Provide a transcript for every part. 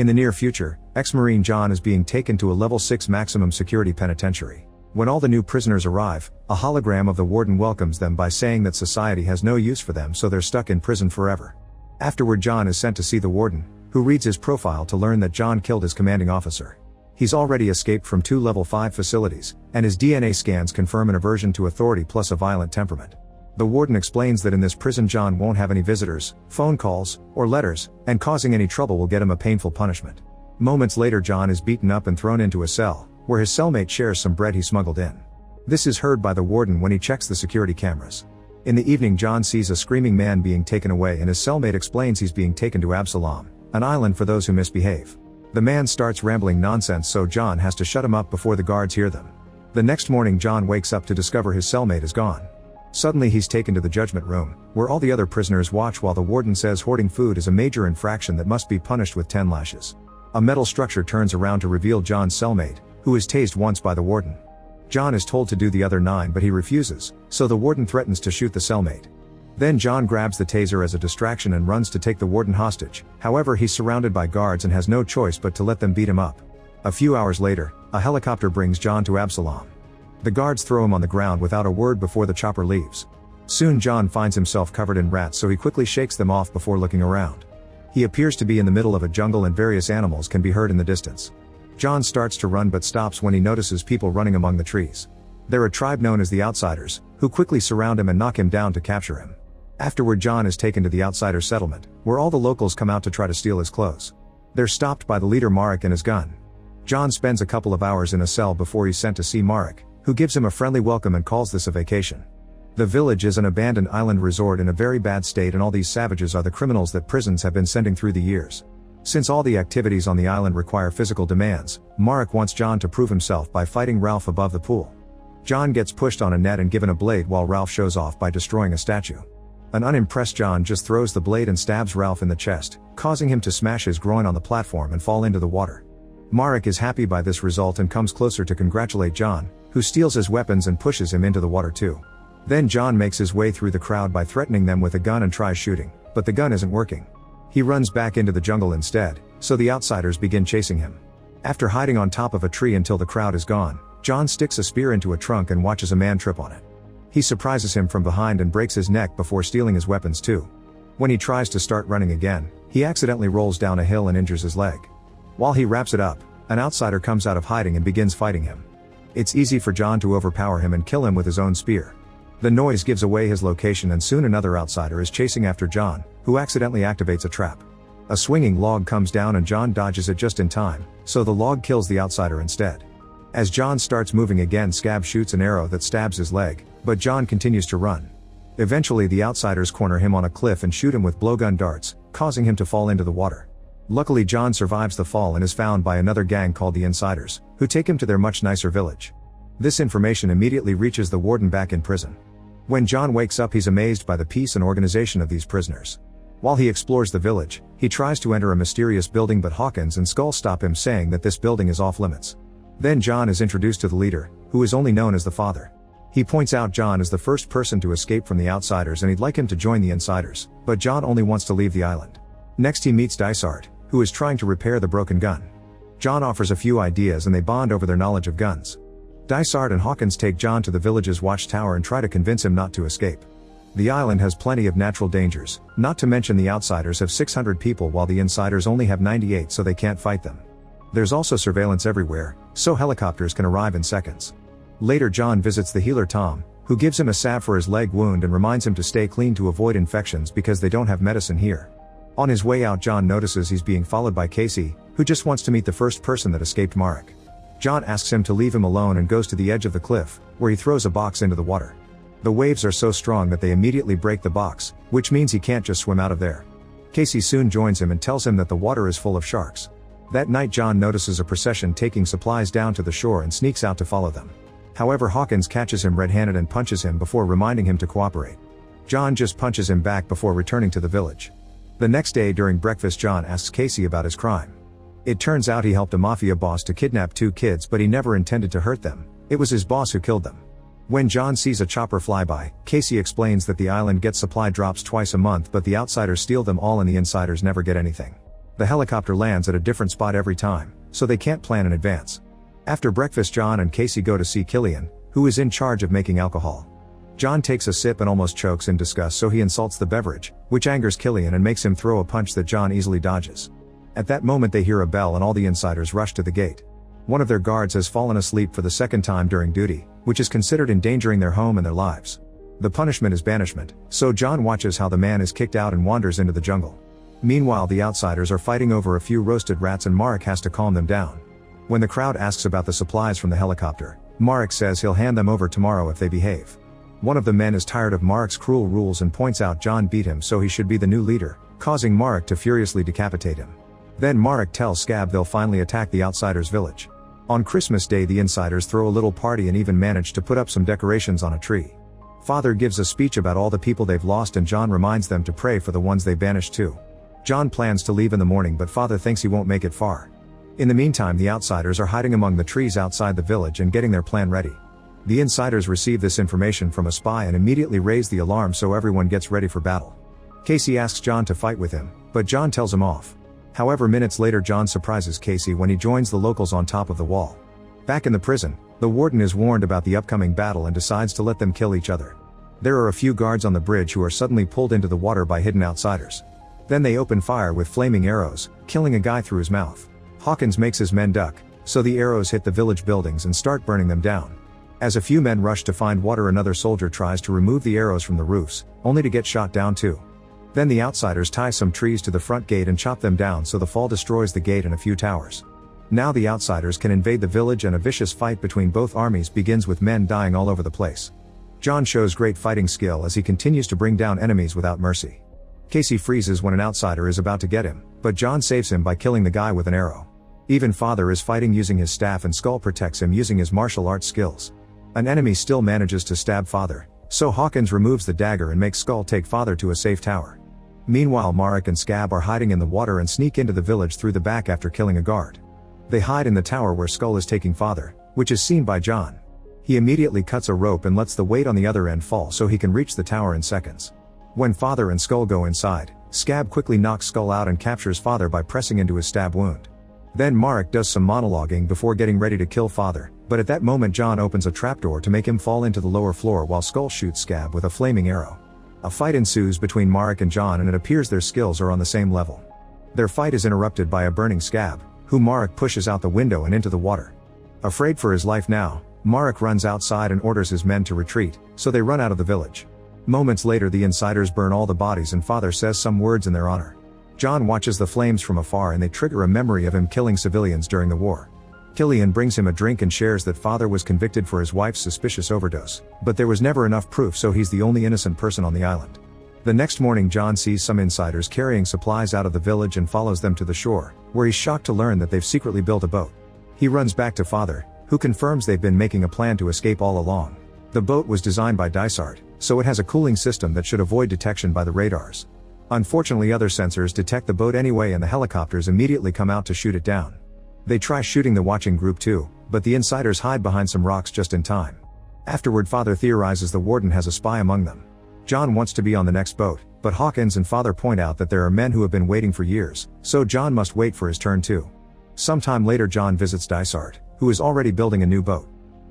In the near future, ex-Marine John is being taken to a level 6 maximum security penitentiary. When all the new prisoners arrive, a hologram of the warden welcomes them by saying that society has no use for them, so they're stuck in prison forever. Afterward, John is sent to see the warden, who reads his profile to learn that John killed his commanding officer. He's already escaped from 2 level 5 facilities, and his DNA scans confirm an aversion to authority plus a violent temperament. The warden explains that in this prison John won't have any visitors, phone calls, or letters, and causing any trouble will get him a painful punishment. Moments later, John is beaten up and thrown into a cell, where his cellmate shares some bread he smuggled in. This is heard by the warden when he checks the security cameras. In the evening, John sees a screaming man being taken away, and his cellmate explains he's being taken to Absalom, an island for those who misbehave. The man starts rambling nonsense, so John has to shut him up before the guards hear them. The next morning, John wakes up to discover his cellmate is gone. Suddenly he's taken to the judgment room, where all the other prisoners watch while the warden says hoarding food is a major infraction that must be punished with 10 lashes. A metal structure turns around to reveal John's cellmate, who is tased once by the warden. John is told to do the other 9, but he refuses, so the warden threatens to shoot the cellmate. Then John grabs the taser as a distraction and runs to take the warden hostage. However, he's surrounded by guards and has no choice but to let them beat him up. A few hours later, a helicopter brings John to Absalom. The guards throw him on the ground without a word before the chopper leaves. Soon John finds himself covered in rats, so he quickly shakes them off before looking around. He appears to be in the middle of a jungle and various animals can be heard in the distance. John starts to run but stops when he notices people running among the trees. They're a tribe known as the Outsiders, who quickly surround him and knock him down to capture him. Afterward, John is taken to the Outsider settlement, where all the locals come out to try to steal his clothes. They're stopped by the leader Marek and his gun. John spends a couple of hours in a cell before he's sent to see Marek, who gives him a friendly welcome and calls this a vacation. The village is an abandoned island resort in a very bad state, and all these savages are the criminals that prisons have been sending through the years. Since all the activities on the island require physical demands, Marek wants John to prove himself by fighting Ralph above the pool. John gets pushed on a net and given a blade while Ralph shows off by destroying a statue. An unimpressed John just throws the blade and stabs Ralph in the chest, causing him to smash his groin on the platform and fall into the water. Marek is happy by this result and comes closer to congratulate John, who steals his weapons and pushes him into the water too. Then John makes his way through the crowd by threatening them with a gun and tries shooting, but the gun isn't working. He runs back into the jungle instead, so the Outsiders begin chasing him. After hiding on top of a tree until the crowd is gone, John sticks a spear into a trunk and watches a man trip on it. He surprises him from behind and breaks his neck before stealing his weapons too. When he tries to start running again, he accidentally rolls down a hill and injures his leg. While he wraps it up, an outsider comes out of hiding and begins fighting him. It's easy for John to overpower him and kill him with his own spear. The noise gives away his location, and soon another outsider is chasing after John, who accidentally activates a trap. A swinging log comes down and John dodges it just in time, so the log kills the outsider instead. As John starts moving again, Scab shoots an arrow that stabs his leg, but John continues to run. Eventually the outsiders corner him on a cliff and shoot him with blowgun darts, causing him to fall into the water. Luckily, John survives the fall and is found by another gang called the Insiders, who take him to their much nicer village. This information immediately reaches the warden back in prison. When John wakes up, he's amazed by the peace and organization of these prisoners. While he explores the village, he tries to enter a mysterious building, but Hawkins and Skull stop him, saying that this building is off limits. Then John is introduced to the leader, who is only known as the Father. He points out John is the first person to escape from the Outsiders and he'd like him to join the Insiders, but John only wants to leave the island. Next he meets Dysart, who is trying to repair the broken gun. John offers a few ideas and they bond over their knowledge of guns. Dysart and Hawkins take John to the village's watchtower and try to convince him not to escape. The island has plenty of natural dangers, not to mention the Outsiders have 600 people while the Insiders only have 98, so they can't fight them. There's also surveillance everywhere, so helicopters can arrive in seconds. Later John visits the healer Tom, who gives him a salve for his leg wound and reminds him to stay clean to avoid infections because they don't have medicine here. On his way out, John notices he's being followed by Casey, who just wants to meet the first person that escaped Marek. John asks him to leave him alone and goes to the edge of the cliff, where he throws a box into the water. The waves are so strong that they immediately break the box, which means he can't just swim out of there. Casey soon joins him and tells him that the water is full of sharks. That night John notices a procession taking supplies down to the shore and sneaks out to follow them. However, Hawkins catches him red-handed and punches him before reminding him to cooperate. John just punches him back before returning to the village. The next day during breakfast, John asks Casey about his crime. It turns out he helped a mafia boss to kidnap 2 kids, but he never intended to hurt them. It was his boss who killed them. When John sees a chopper fly by, Casey explains that the island gets supply drops twice a month, but the Outsiders steal them all and the Insiders never get anything. The helicopter lands at a different spot every time, so they can't plan in advance. After breakfast, John and Casey go to see Killian, who is in charge of making alcohol. John takes a sip and almost chokes in disgust, so he insults the beverage, which angers Killian and makes him throw a punch that John easily dodges. At that moment they hear a bell and all the insiders rush to the gate. One of their guards has fallen asleep for the second time during duty, which is considered endangering their home and their lives. The punishment is banishment, so John watches how the man is kicked out and wanders into the jungle. Meanwhile, the outsiders are fighting over a few roasted rats and Marek has to calm them down. When the crowd asks about the supplies from the helicopter, Marek says he'll hand them over tomorrow if they behave. One of the men is tired of Marek's cruel rules and points out John beat him, so he should be the new leader, causing Marek to furiously decapitate him. Then Marek tells Scab they'll finally attack the outsiders' village. On Christmas Day the insiders throw a little party and even manage to put up some decorations on a tree. Father gives a speech about all the people they've lost and John reminds them to pray for the ones they banished too. John plans to leave in the morning, but Father thinks he won't make it far. In the meantime, the outsiders are hiding among the trees outside the village and getting their plan ready. The insiders receive this information from a spy and immediately raise the alarm, so everyone gets ready for battle. Casey asks John to fight with him, but John tells him off. However, minutes later John surprises Casey when he joins the locals on top of the wall. Back in the prison, the warden is warned about the upcoming battle and decides to let them kill each other. There are a few guards on the bridge who are suddenly pulled into the water by hidden outsiders. Then they open fire with flaming arrows, killing a guy through his mouth. Hawkins makes his men duck, so the arrows hit the village buildings and start burning them down. As a few men rush to find water, another soldier tries to remove the arrows from the roofs, only to get shot down too. Then the outsiders tie some trees to the front gate and chop them down, so the fall destroys the gate and a few towers. Now the outsiders can invade the village and a vicious fight between both armies begins with men dying all over the place. John shows great fighting skill as he continues to bring down enemies without mercy. Casey freezes when an outsider is about to get him, but John saves him by killing the guy with an arrow. Even Father is fighting using his staff and Skull protects him using his martial arts skills. An enemy still manages to stab Father, so Hawkins removes the dagger and makes Skull take Father to a safe tower. Meanwhile, Marek and Scab are hiding in the water and sneak into the village through the back after killing a guard. They hide in the tower where Skull is taking Father, which is seen by John. He immediately cuts a rope and lets the weight on the other end fall so he can reach the tower in seconds. When Father and Skull go inside, Scab quickly knocks Skull out and captures Father by pressing into his stab wound. Then Marek does some monologuing before getting ready to kill Father, but at that moment John opens a trapdoor to make him fall into the lower floor while Skull shoots Scab with a flaming arrow. A fight ensues between Marek and John and it appears their skills are on the same level. Their fight is interrupted by a burning Scab, who Marek pushes out the window and into the water. Afraid for his life now, Marek runs outside and orders his men to retreat, so they run out of the village. Moments later the insiders burn all the bodies and Father says some words in their honor. John watches the flames from afar and they trigger a memory of him killing civilians during the war. Killian brings him a drink and shares that Father was convicted for his wife's suspicious overdose, but there was never enough proof, so he's the only innocent person on the island. The next morning John sees some insiders carrying supplies out of the village and follows them to the shore, where he's shocked to learn that they've secretly built a boat. He runs back to Father, who confirms they've been making a plan to escape all along. The boat was designed by Dysart, so it has a cooling system that should avoid detection by the radars. Unfortunately, other sensors detect the boat anyway and the helicopters immediately come out to shoot it down. They try shooting the watching group too, but the insiders hide behind some rocks just in time. Afterward, Father theorizes the warden has a spy among them. John wants to be on the next boat, but Hawkins and Father point out that there are men who have been waiting for years, so John must wait for his turn too. Sometime later John visits Dysart, who is already building a new boat.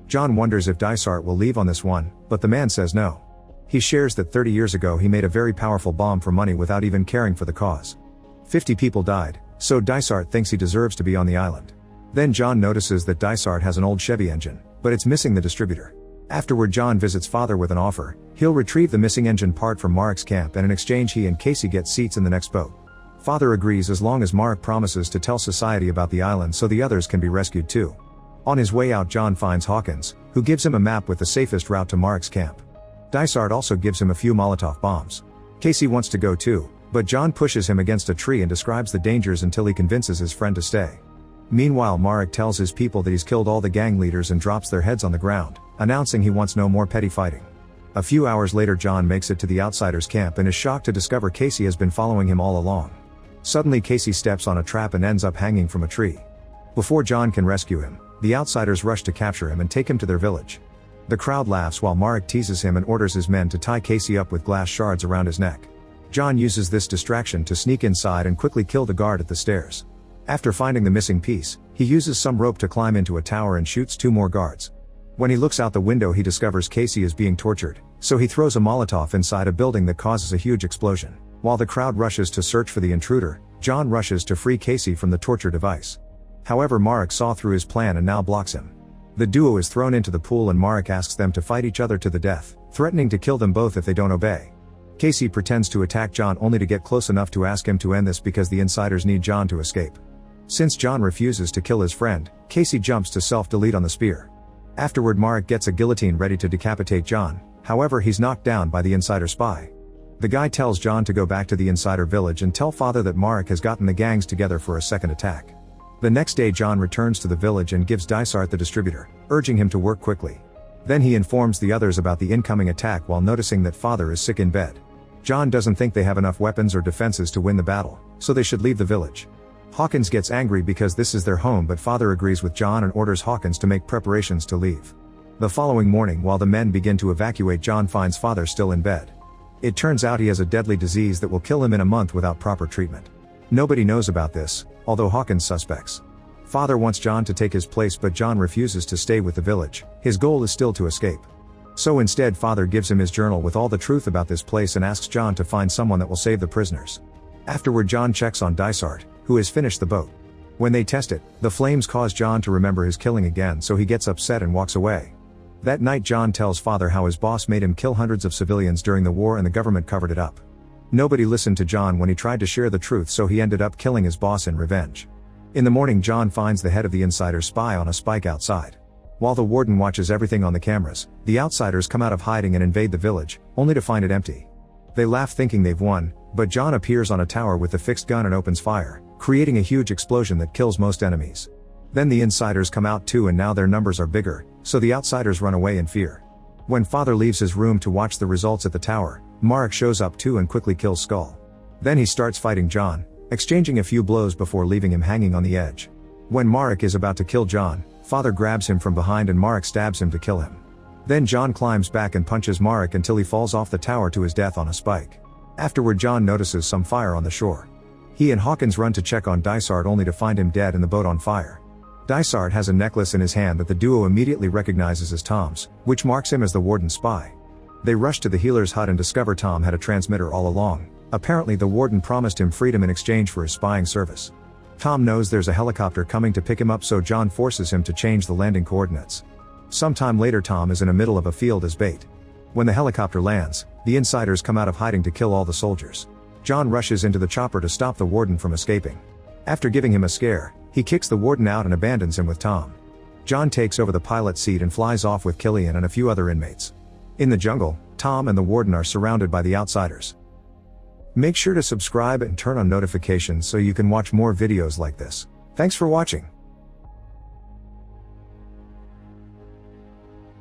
John wonders if Dysart will leave on this one, but the man says no. He shares that 30 years ago he made a very powerful bomb for money without even caring for the cause. 50 people died, so Dysart thinks he deserves to be on the island. Then John notices that Dysart has an old Chevy engine, but it's missing the distributor. Afterward John visits Father with an offer. He'll retrieve the missing engine part from Marek's camp and in exchange he and Casey get seats in the next boat. Father agrees as long as Marek promises to tell society about the island so the others can be rescued too. On his way out John finds Hawkins, who gives him a map with the safest route to Marek's camp. Dysart also gives him a few Molotov bombs. Casey wants to go too, but John pushes him against a tree and describes the dangers until he convinces his friend to stay. Meanwhile, Marek tells his people that he's killed all the gang leaders and drops their heads on the ground, announcing he wants no more petty fighting. A few hours later John makes it to the outsiders' camp and is shocked to discover Casey has been following him all along. Suddenly Casey steps on a trap and ends up hanging from a tree. Before John can rescue him, the outsiders rush to capture him and take him to their village. The crowd laughs while Marek teases him and orders his men to tie Casey up with glass shards around his neck. John uses this distraction to sneak inside and quickly kill the guard at the stairs. After finding the missing piece, he uses some rope to climb into a tower and shoots 2 more guards. When he looks out the window, he discovers Casey is being tortured, so he throws a Molotov inside a building that causes a huge explosion. While the crowd rushes to search for the intruder, John rushes to free Casey from the torture device. However, Marek saw through his plan and now blocks him. The duo is thrown into the pool and Marek asks them to fight each other to the death, threatening to kill them both if they don't obey. Casey pretends to attack John only to get close enough to ask him to end this because the insiders need John to escape. Since John refuses to kill his friend, Casey jumps to self-delete on the spear. Afterward, Marek gets a guillotine ready to decapitate John, however he's knocked down by the insider spy. The guy tells John to go back to the insider village and tell father that Marek has gotten the gangs together for a second attack. The next day, John returns to the village and gives Dysart the distributor, urging him to work quickly. Then he informs the others about the incoming attack while noticing that father is sick in bed. John doesn't think they have enough weapons or defenses to win the battle, so they should leave the village. Hawkins gets angry because this is their home, but father agrees with John and orders Hawkins to make preparations to leave. The following morning, while the men begin to evacuate, John finds father still in bed. It turns out he has a deadly disease that will kill him in a month without proper treatment. Nobody knows about this, although Hawkins suspects. Father wants John to take his place, but John refuses to stay with the village. His goal is still to escape. So instead, father gives him his journal with all the truth about this place and asks John to find someone that will save the prisoners. Afterward, John checks on Dysart, who has finished the boat. When they test it, the flames cause John to remember his killing again, so he gets upset and walks away. That night, John tells father how his boss made him kill hundreds of civilians during the war and the government covered it up. Nobody listened to John when he tried to share the truth, so he ended up killing his boss in revenge. In the morning, John finds the head of the insider spy on a spike outside. While the warden watches everything on the cameras, the outsiders come out of hiding and invade the village, only to find it empty. They laugh thinking they've won, but John appears on a tower with a fixed gun and opens fire, creating a huge explosion that kills most enemies. Then the insiders come out too, and now their numbers are bigger, so the outsiders run away in fear. When father leaves his room to watch the results at the tower, Marek shows up too and quickly kills Skull. Then he starts fighting John, exchanging a few blows before leaving him hanging on the edge. When Marek is about to kill John, father grabs him from behind and Marek stabs him to kill him. Then John climbs back and punches Marek until he falls off the tower to his death on a spike. Afterward, John notices some fire on the shore. He and Hawkins run to check on Dysart only to find him dead and the boat on fire. Dysart has a necklace in his hand that the duo immediately recognizes as Tom's, which marks him as the warden's spy. They rush to the healer's hut and discover Tom had a transmitter all along. Apparently the warden promised him freedom in exchange for his spying service. Tom knows there's a helicopter coming to pick him up, so John forces him to change the landing coordinates. Sometime later, Tom is in the middle of a field as bait. When the helicopter lands, the insiders come out of hiding to kill all the soldiers. John rushes into the chopper to stop the warden from escaping. After giving him a scare, he kicks the warden out and abandons him with Tom. John takes over the pilot's seat and flies off with Killian and a few other inmates. In the jungle, Tom and the warden are surrounded by the outsiders. Make sure to subscribe and turn on notifications so you can watch more videos like this. Thanks for watching.